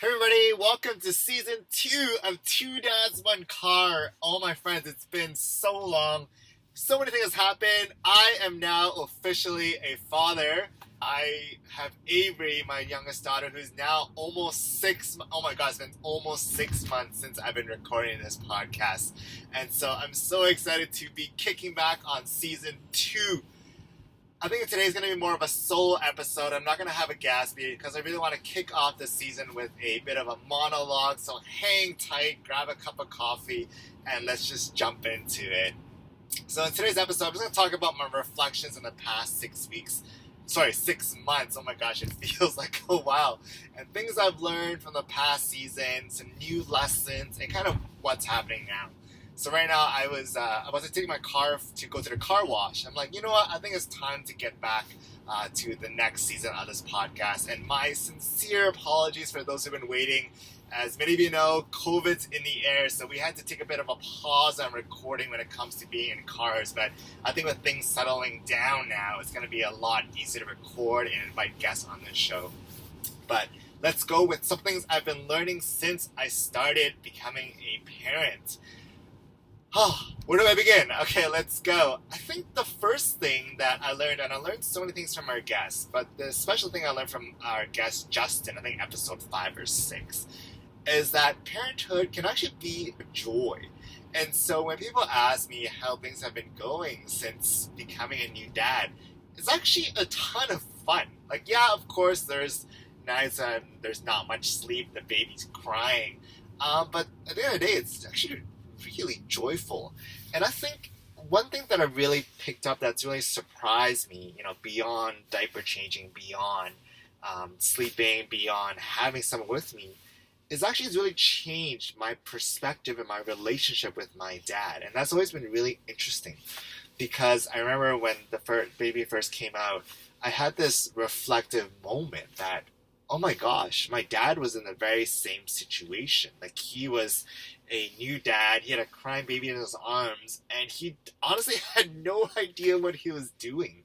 Hey everybody, welcome to season 2 of Two Dads, One Car. Oh my friends, it's been so long. So many things have happened. I am now officially a father. I have Avery, my youngest daughter, who's now almost oh my god, it's been almost 6 months since I've been recording this podcast. And so I'm so excited to be kicking back on season 2. I think today's going to be more of a solo episode. I'm not going to have a guest because I really want to kick off the season with a bit of a monologue. So hang tight, grab a cup of coffee, and let's just jump into it. So in today's episode, I'm just going to talk about my reflections in the past 6 months. Oh my gosh, it feels like a while. And things I've learned from the past season, some new lessons, and kind of what's happening now. So right now I was taking my car to go to the car wash. I'm like, you know what? I think it's time to get back to the next season of this podcast. And my sincere apologies for those who've been waiting. As many of you know, COVID's in the air, so we had to take a bit of a pause on recording when it comes to being in cars. But I think with things settling down now, it's going to be a lot easier to record and invite guests on this show. But let's go with some things I've been learning since I started becoming a parent. Where do I begin? Okay, let's go. I think the first thing that I learned, and I learned so many things from our guests, but the special thing I learned from our guest, Justin, I think episode 5 or 6, is that parenthood can actually be a joy. And so when people ask me how things have been going since becoming a new dad, it's actually a ton of fun. Like, yeah, of course, there's nights and there's not much sleep, the baby's crying, but at the end of the day, it's actually really joyful. And I think one thing that I really picked up that's really surprised me, beyond diaper changing, beyond sleeping, beyond having someone with me, is actually it's really changed my perspective and my relationship with my dad. And that's always been really interesting because I remember when the baby first came out, I had this reflective moment that, oh my gosh, my dad was in the very same situation. Like, he was a new dad, he had a crying baby in his arms, and he honestly had no idea what he was doing.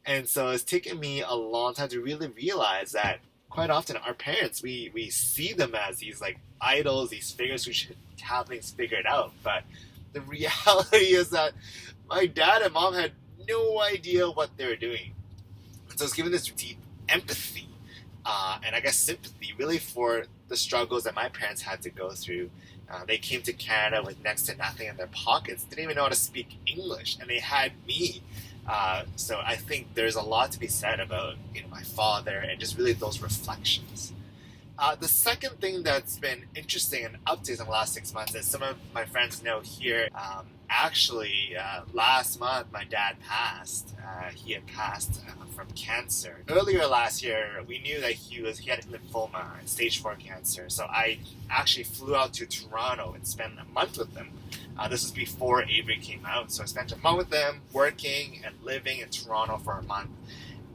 And so it's taken me a long time to really realize that quite often our parents, we see them as these like idols, these figures who should have things figured out. But the reality is that my dad and mom had no idea what they were doing. And so it's given this deep empathy and I guess sympathy really for the struggles that my parents had to go through. They came to Canada with next to nothing in their pockets, didn't even know how to speak English, and they had me. So I think there's a lot to be said about my father and just really those reflections. The second thing that's been interesting and updates in the last 6 months, as some of my friends know here, last month my dad passed. He had passed from cancer. Earlier last year, we knew that he had lymphoma, stage 4 cancer. So I actually flew out to Toronto and spent a month with him. This was before Avery came out. So I spent a month with them, working and living in Toronto for a month.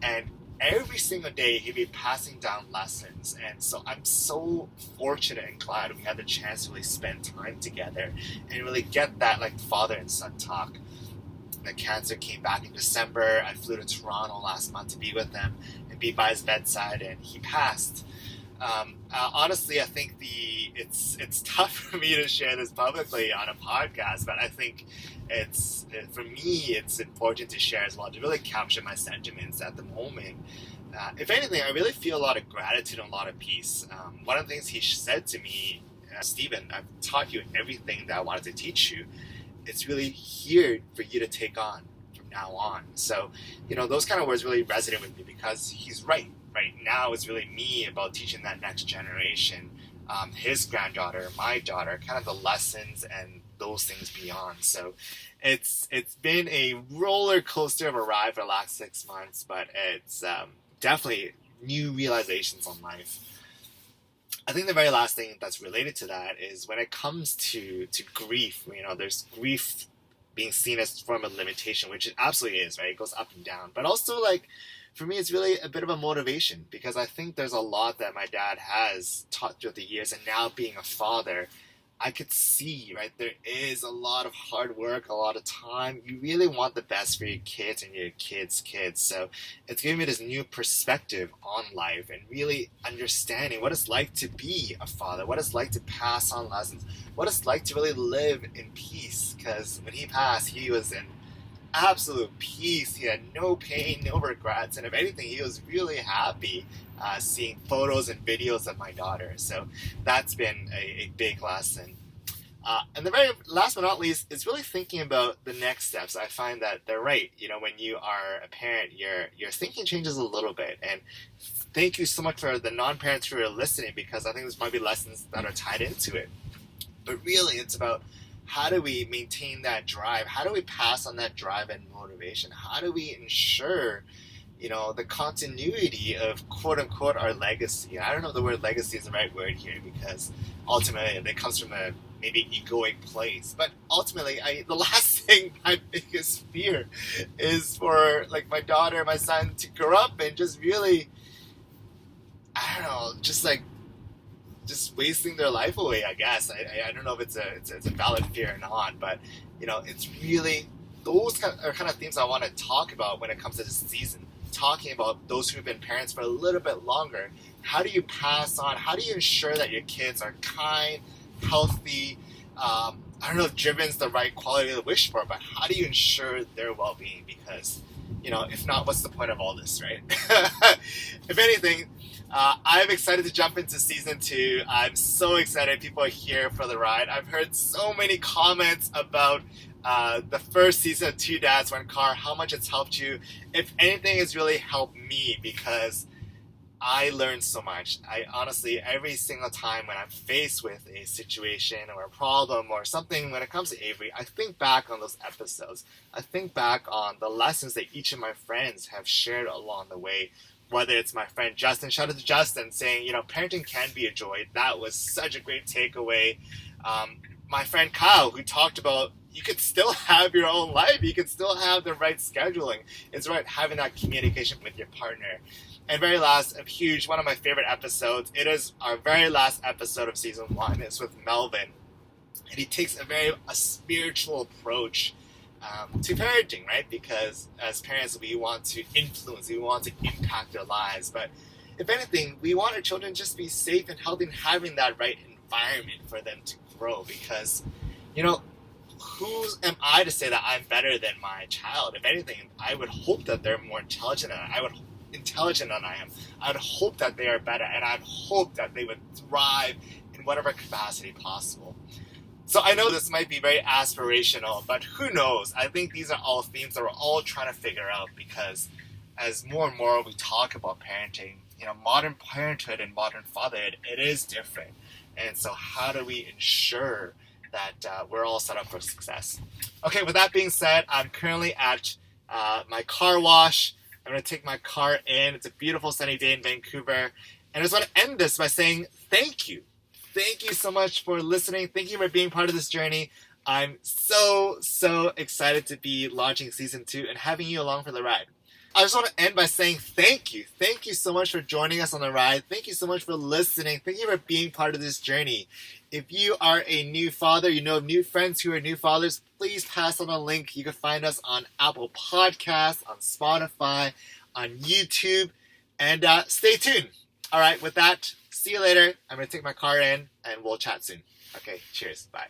And every single day he'd be passing down lessons, and so I'm so fortunate and glad we had the chance to really spend time together and really get that like father and son talk. The cancer came back in December. I flew to Toronto last month to be with him and be by his bedside, and he passed. Honestly, I think it's tough for me to share this publicly on a podcast, but I think for me it's important to share as well, to really capture my sentiments at the moment. If anything, I really feel a lot of gratitude and a lot of peace. One of the things he said to me, Stephen, I've taught you everything that I wanted to teach you. It's really here for you to take on from now on. So, those kind of words really resonate with me because he's right. Right now, it's really me about teaching that next generation, his granddaughter, my daughter, kind of the lessons and those things beyond. So it's been a roller coaster of a ride for the last 6 months, but it's definitely new realizations on life. I think the very last thing that's related to that is when it comes to grief, there's grief being seen as a form of limitation, which it absolutely is, right? It goes up and down. But also, like, for me, it's really a bit of a motivation because I think there's a lot that my dad has taught throughout the years, and now being a father, I could see, right, there is a lot of hard work, a lot of time. You really want the best for your kids and your kids' kids. So it's giving me this new perspective on life and really understanding what it's like to be a father, what it's like to pass on lessons, what it's like to really live in peace. Because when he passed, he was in absolute peace. He had no pain, no regrets, and if anything, he was really happy seeing photos and videos of my daughter. So that's been a big lesson. And the very last but not least is really thinking about the next steps. I find that they're right. You know, when you are a parent, your thinking changes a little bit. And thank you so much for the non-parents who are listening, because I think this might be lessons that are tied into it. But really, it's about how do we maintain that drive? How do we pass on that drive and motivation? How do we ensure, the continuity of quote unquote our legacy? I don't know if the word legacy is the right word here, because ultimately it comes from a maybe egoic place. But ultimately, the last thing, my biggest fear is for like my daughter, my son to grow up and just really, I don't know, just wasting their life away, I guess. I don't know if it's a valid fear or not, but it's really those kind of themes I want to talk about when it comes to this season. Talking about those who've been parents for a little bit longer. How do you pass on? How do you ensure that your kids are kind, healthy? I don't know if driven is the right quality to wish for, but how do you ensure their well-being? Because if not, what's the point of all this, right? If anything, I'm excited to jump into season 2. I'm so excited people are here for the ride. I've heard so many comments about the first season of Two Dads, One Car, how much it's helped you. If anything, it's really helped me because I learned so much. I honestly, every single time when I'm faced with a situation or a problem or something when it comes to Avery, I think back on those episodes. I think back on the lessons that each of my friends have shared along the way. Whether it's my friend Justin, shout out to Justin, saying, parenting can be a joy. That was such a great takeaway. My friend Kyle, who talked about you could still have your own life. You can still have the right scheduling. It's right having that communication with your partner. And very last, one of my favorite episodes. It is our very last episode of season 1. It's with Melvin. And he takes a spiritual approach to parenting, right? Because as parents, we want to influence, we want to impact their lives. But if anything, we want our children just to be safe and healthy and having that right environment for them to grow. Because, who am I to say that I'm better than my child? If anything, I would hope that they're more intelligent than I am. I would hope that they are better, and I'd hope that they would thrive in whatever capacity possible. So I know this might be very aspirational, but who knows? I think these are all themes that we're all trying to figure out, because as more and more we talk about parenting, modern parenthood and modern fatherhood, it is different. And so how do we ensure that we're all set up for success? Okay, with that being said, I'm currently at my car wash. I'm going to take my car in. It's a beautiful sunny day in Vancouver. And I just want to end this by saying thank you. Thank you so much for listening. Thank you for being part of this journey. I'm so excited to be launching season 2 and having you along for the ride. I just want to end by saying thank you. Thank you so much for joining us on the ride. Thank you so much for listening. Thank you for being part of this journey. If you are a new father, new friends who are new fathers, please pass on a link. You can find us on Apple Podcasts, on Spotify, on YouTube, and stay tuned. All right, with that, see you later. I'm going to take my car in, and we'll chat soon. Okay, cheers. Bye.